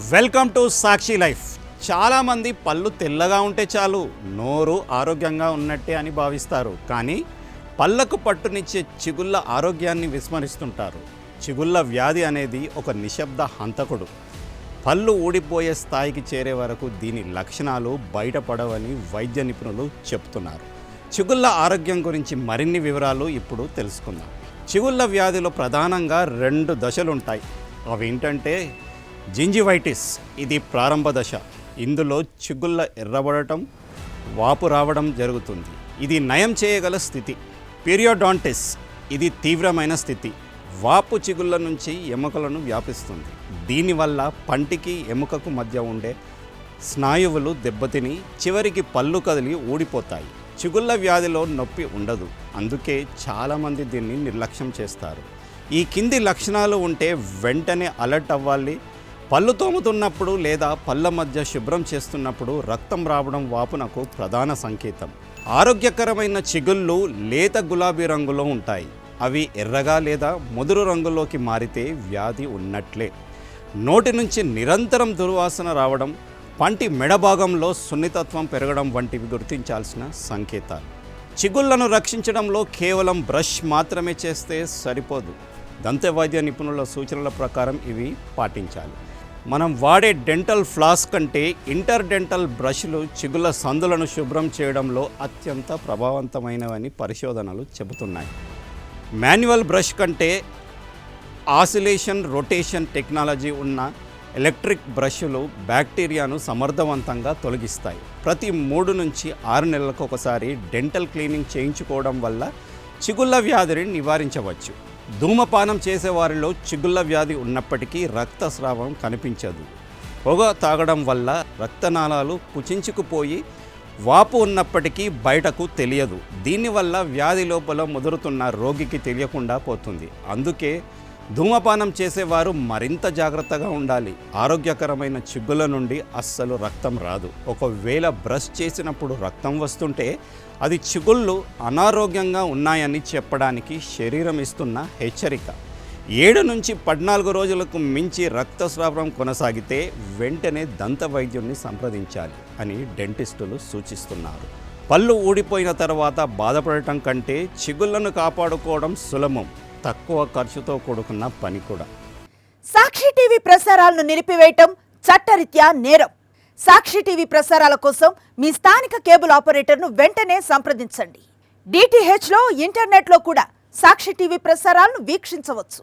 Welcome to Sakshi life. చాలామంది పళ్ళు తెల్లగా ఉంటే చాలు నోరు ఆరోగ్యంగా ఉన్నట్టే అని భావిస్తారు. కానీ పళ్ళకు పట్టునిచ్చే చిగుళ్ళ ఆరోగ్యాన్ని విస్మరిస్తుంటారు. చిగుళ్ళ వ్యాధి అనేది ఒక నిశ్శబ్ద హంతకుడు. పళ్ళు ఊడిపోయే స్థాయికి చేరే వరకు దీని లక్షణాలు బయటపడవని వైద్య నిపుణులు చెప్తున్నారు. చిగుళ్ళ ఆరోగ్యం గురించి మరిన్ని వివరాలు ఇప్పుడు తెలుసుకుందాం. చిగుళ్ళ వ్యాధిలో ప్రధానంగా 2 దశలుంటాయి. అవి ఏంటంటే జింజివైటిస్, ఇది ప్రారంభ దశ. ఇందులో చిగుళ్ళ ఎర్రబడటం, వాపు రావడం జరుగుతుంది. ఇది నయం చేయగల స్థితి. పీరియోడాంటిస్, ఇది తీవ్రమైన స్థితి. వాపు చిగుళ్ళ నుంచి ఎముకలను వ్యాపిస్తుంది. దీనివల్ల పంటికి ఎముకకు మధ్య ఉండే స్నాయువులు దెబ్బతిని చివరికి పళ్ళు కదిలి ఊడిపోతాయి. చిగుళ్ళ వ్యాధిలో నొప్పి ఉండదు, అందుకే చాలామంది దీన్ని నిర్లక్ష్యం చేస్తారు. ఈ కింది లక్షణాలు ఉంటే వెంటనే అలర్ట్ అవ్వాలి. పళ్ళు తోముతున్నప్పుడు లేదా పళ్ళ మధ్య శుభ్రం చేస్తున్నప్పుడు రక్తం రావడం వాపునకు ప్రధాన సంకేతం. ఆరోగ్యకరమైన చిగుళ్ళు లేత గులాబీ రంగులో ఉంటాయి. అవి ఎర్రగా లేదా ముదురు రంగులోకి మారితే వ్యాధి ఉన్నట్లే. నోటి నుంచి నిరంతరం దుర్వాసన రావడం, పంటి మెడ భాగంలో సున్నితత్వం పెరగడం వంటివి గుర్తించాల్సిన సంకేతాలు. చిగుళ్లను రక్షించడంలో కేవలం బ్రష్ మాత్రమే చేస్తే సరిపోదు. దంత వైద్య నిపుణుల సూచనల ప్రకారం ఇవి పాటించాలి. మనం వాడే డెంటల్ ఫ్లాస్ కంటే ఇంటర్డెంటల్ బ్రష్లు చిగుళ్ళ సందులను శుభ్రం చేయడంలో అత్యంత ప్రభావవంతమైనవని పరిశోధనలు చెబుతున్నాయి. మాన్యువల్ బ్రష్ కంటే ఆసిలేషన్ రొటేషన్ టెక్నాలజీ ఉన్న ఎలక్ట్రిక్ బ్రష్లు బ్యాక్టీరియాను సమర్థవంతంగా తొలగిస్తాయి. ప్రతి 3 నుంచి 6 నెలలకు ఒకసారి డెంటల్ క్లీనింగ్ చేయించుకోవడం వల్ల చిగుళ్ళ వ్యాధిని నివారించవచ్చు. ధూమపానం చేసేవారిలో చిగుళ్ళ వ్యాధి ఉన్నప్పటికీ రక్తస్రావం కనిపించదు. పొగ తాగడం వల్ల రక్తనాళాలు కుచించుకుపోయి వాపు ఉన్నప్పటికీ బయటకు తెలియదు. దీనివల్ల వ్యాధి లోపల ముదురుతున్న రోగికి తెలియకుండా పోతుంది. అందుకే ధూమపానం చేసేవారు మరింత జాగ్రత్తగా ఉండాలి. ఆరోగ్యకరమైన చిగుళ్ళ నుండి అస్సలు రక్తం రాదు. ఒకవేళ బ్రష్ చేసినప్పుడు రక్తం వస్తుంటే అది చిగుళ్ళు అనారోగ్యంగా ఉన్నాయని చెప్పడానికి శరీరం ఇస్తున్న హెచ్చరిక. 7 నుంచి 14 రోజులకు మించి రక్తస్రావం కొనసాగితే వెంటనే దంత వైద్యుడిని సంప్రదించాలి అని డెంటిస్టులు సూచిస్తున్నారు. పళ్ళు ఊడిపోయిన తర్వాత బాధపడటం కంటే చిగుళ్ళను కాపాడుకోవడం సులభం, తక్కువ ఖర్చుతో కూడుకున్న పని కూడా. సాక్షి టీవీ ప్రసారాలను నిలిపివేయటం చట్టరీత్యా నేరం. సాక్షి టీవీ ప్రసారాల కోసం మీ స్థానిక కేబుల్ ఆపరేటర్ను వెంటనే సంప్రదించండి. DTHలో ఇంటర్నెట్లో కూడా సాక్షి టీవీ ప్రసారాలను వీక్షించవచ్చు.